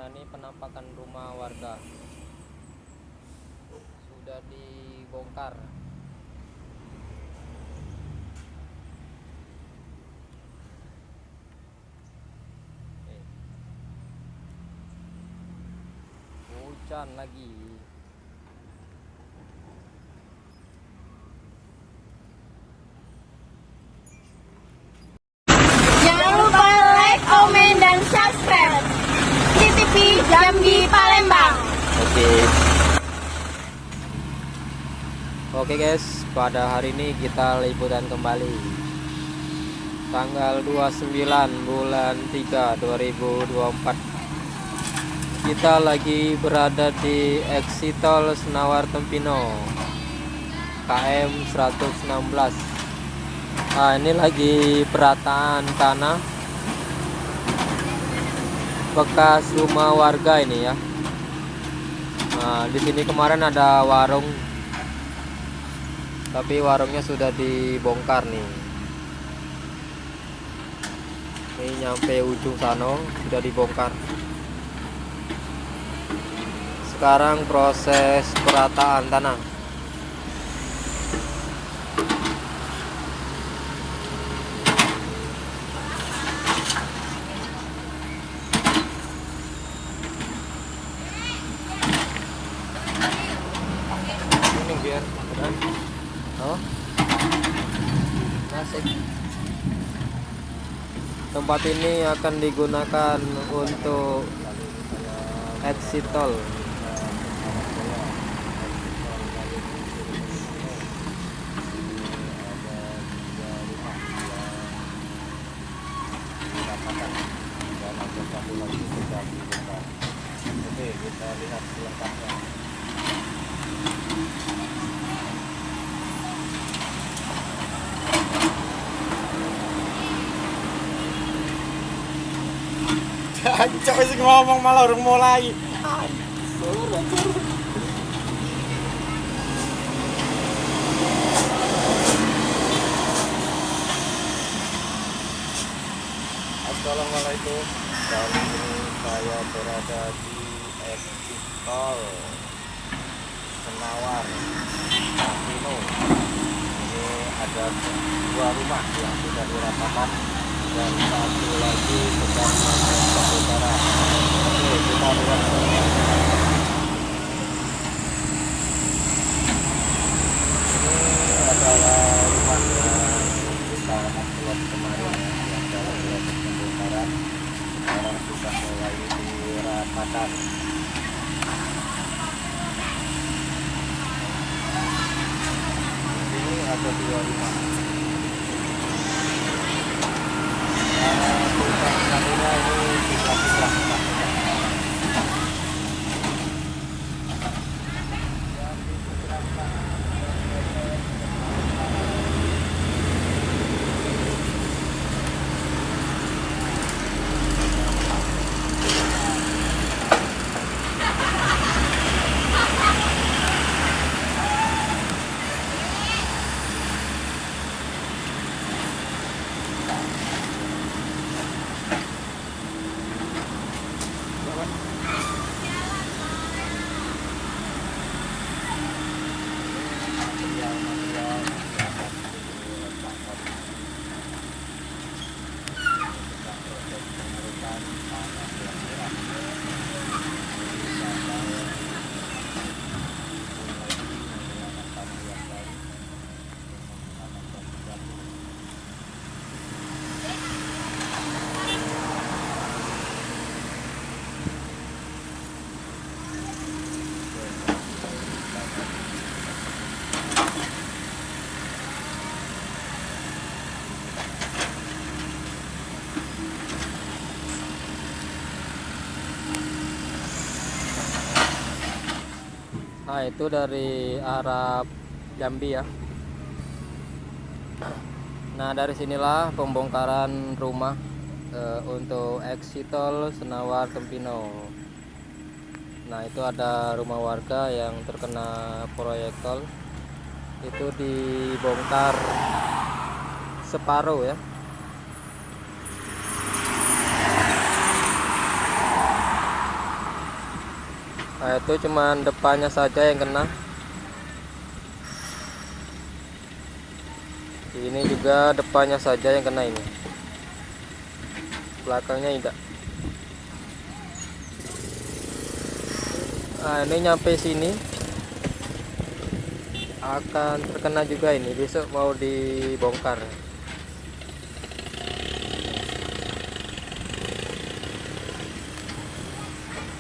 Nah, ini penampakan rumah warga sudah dibongkar. Hujan lagi. Jangan lupa like, komen, dan subscribe di TV Jambi Palembang. Oke guys, pada hari ini kita liputan kembali tanggal 29 bulan 3 2024. Kita lagi berada di exit tol Senawar Tempino KM 116. Nah, ini lagi perataan tanah bekas rumah warga ini ya. Nah, di sini kemarin ada warung, tapi warungnya sudah dibongkar nih. Ini nyampe ujung sana sudah dibongkar. Sekarang proses perataan tanah. Ini biar oh, asik. Tempat ini akan digunakan untuk exit tol. Oke, kita lihat selengkapnya. Cok sih ngomong malah orang mulai. Assalamualaikum. Kali ini saya berada di exit tol Senawar Tempino. Ini ada dua rumah yang sudah diratakan dan satu lagi sedang melakukan pembongkaran. Oke, kita lihat ini adalah rumah yang kita upload kemarin ya, yang dalam proses pembongkaran. Sekarang sudah mulai diratakan. Ini ada dua rumah. Nah, itu dari arah Jambi ya. Nah, dari sinilah pembongkaran rumah untuk exit tol Senawar Tempino. Nah, itu ada rumah warga yang terkena proyek tol. Itu dibongkar separuh ya. Nah, itu cuman depannya saja yang kena. Ini juga depannya saja yang kena ini. Belakangnya tidak. Nah, ini nyampe sini akan terkena juga ini. Besok mau dibongkar.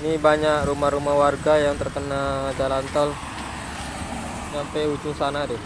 Ini banyak rumah-rumah warga yang terkena jalan tol sampai ujung sana deh.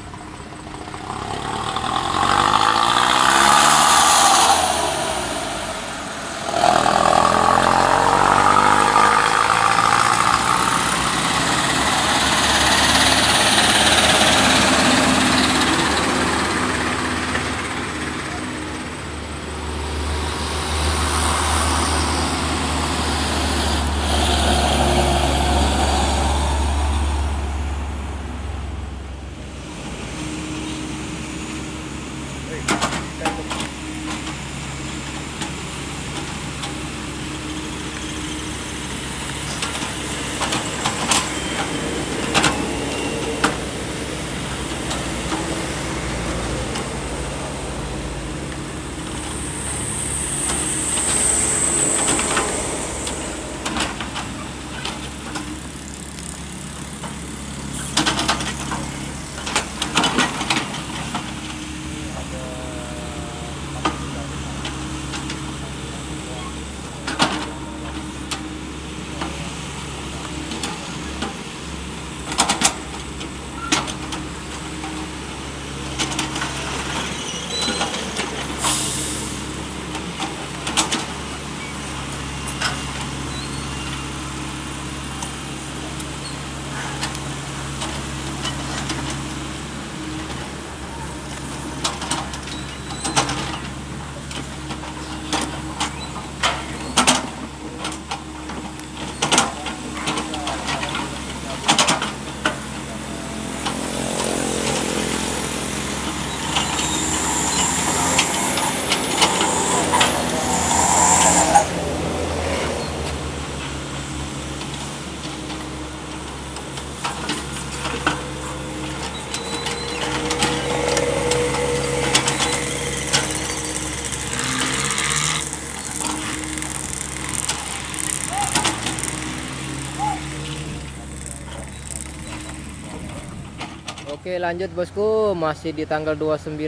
Oke, lanjut bosku, masih di tanggal 29.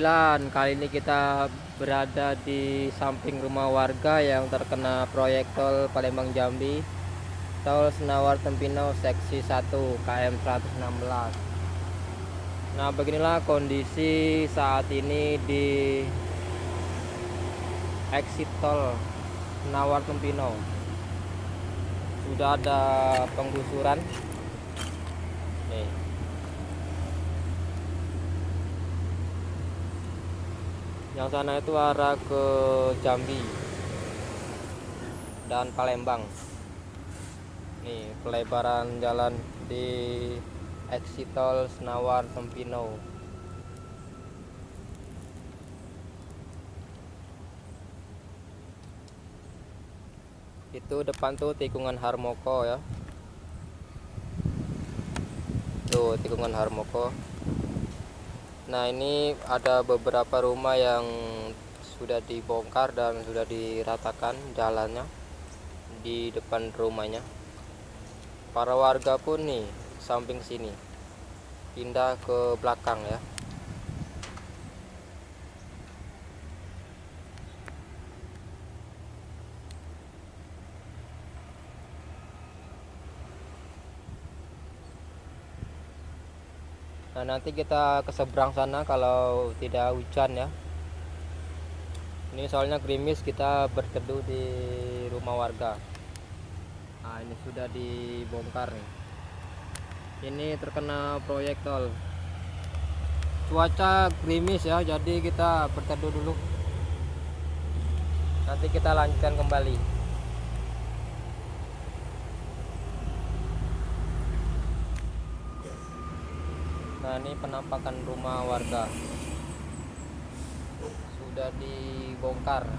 Kali ini kita berada di samping rumah warga yang terkena proyek tol Palembang Jambi, tol Senawar Tempino seksi 1 KM 116. Nah, beginilah kondisi saat ini di exit tol Senawar Tempino. Sudah ada penggusuran nih. Yang sana itu arah ke Jambi dan Palembang. Nih, pelebaran jalan di exit tol Senawar Tempino. Itu depan tuh tikungan Harmoko ya. Tuh tikungan Harmoko. Nah, ini ada beberapa rumah yang sudah dibongkar dan sudah diratakan jalannya di depan rumahnya. Para warga pun nih samping sini pindah ke belakang ya. Nah, nanti kita ke seberang sana kalau tidak hujan ya. Ini soalnya gerimis, kita berteduh di rumah warga. Nah, ini sudah dibongkar nih. Ini terkena proyek tol. Cuaca gerimis ya, jadi kita berteduh dulu. Nanti kita lanjutkan kembali. Nah, ini penampakan rumah warga sudah dibongkar.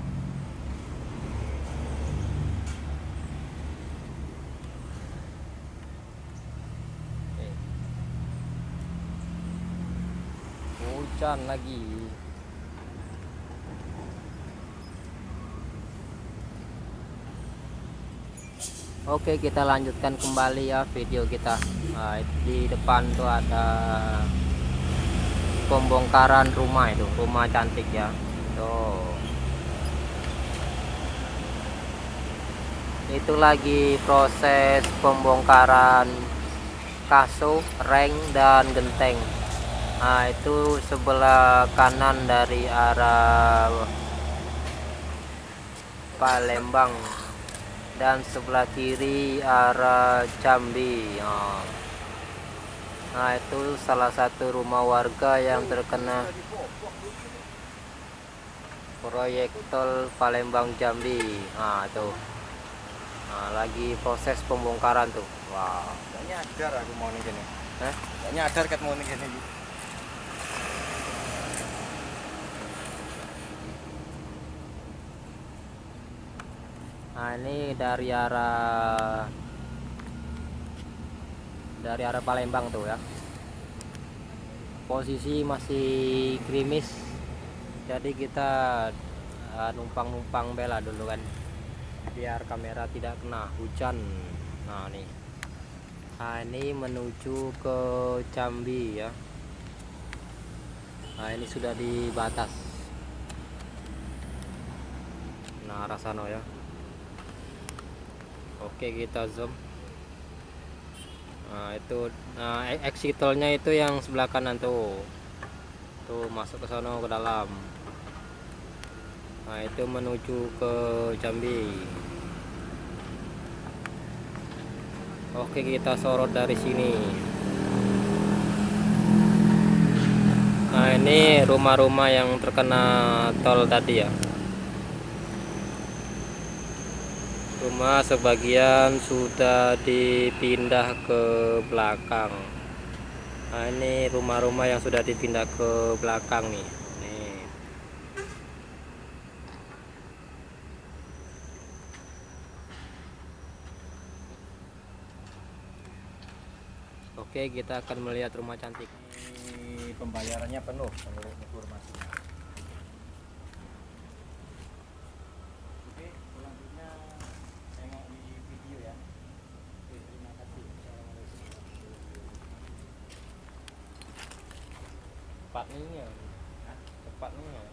hujan lagi. Oke, kita lanjutkan kembali ya video kita. Nah, di depan tuh ada pembongkaran rumah, itu rumah cantik ya. Tuh, itu lagi proses pembongkaran kasur, reng, dan genteng. Nah, itu sebelah kanan dari arah Palembang dan sebelah kiri arah Jambi. Nah, itu salah satu rumah warga yang terkena proyek tol Palembang Jambi. Nah, itu. Nah, lagi proses pembongkaran tuh. Wow. Gak nyadar aku mau nih gini. Hah? Gak nyadar kat mau nih gini. Nah, ini dari arah Palembang tuh ya. Posisi masih gerimis, jadi kita numpang bela dulu kan, biar kamera tidak kena hujan. Nah, nih. Nah, ini menuju ke Jambi ya. Nah, ini sudah di batas. Nah, arah sana ya. Oke, kita zoom. Nah, itu exit tolnya itu yang sebelah kanan tuh. Tuh masuk ke sana ke dalam. Nah, itu menuju ke Jambi. Oke, kita sorot dari sini. Nah, ini rumah-rumah yang terkena tol tadi ya. Rumah sebagian sudah dipindah ke belakang. Nah, ini rumah-rumah yang sudah dipindah ke belakang nih. Nih. Oke, kita akan melihat rumah cantik. Ini pembayarannya penuh menurut informasinya. Oke, selanjutnya tengok di video ya. Oke, terima kasih. Cepat nih ya. Cepat nih ya.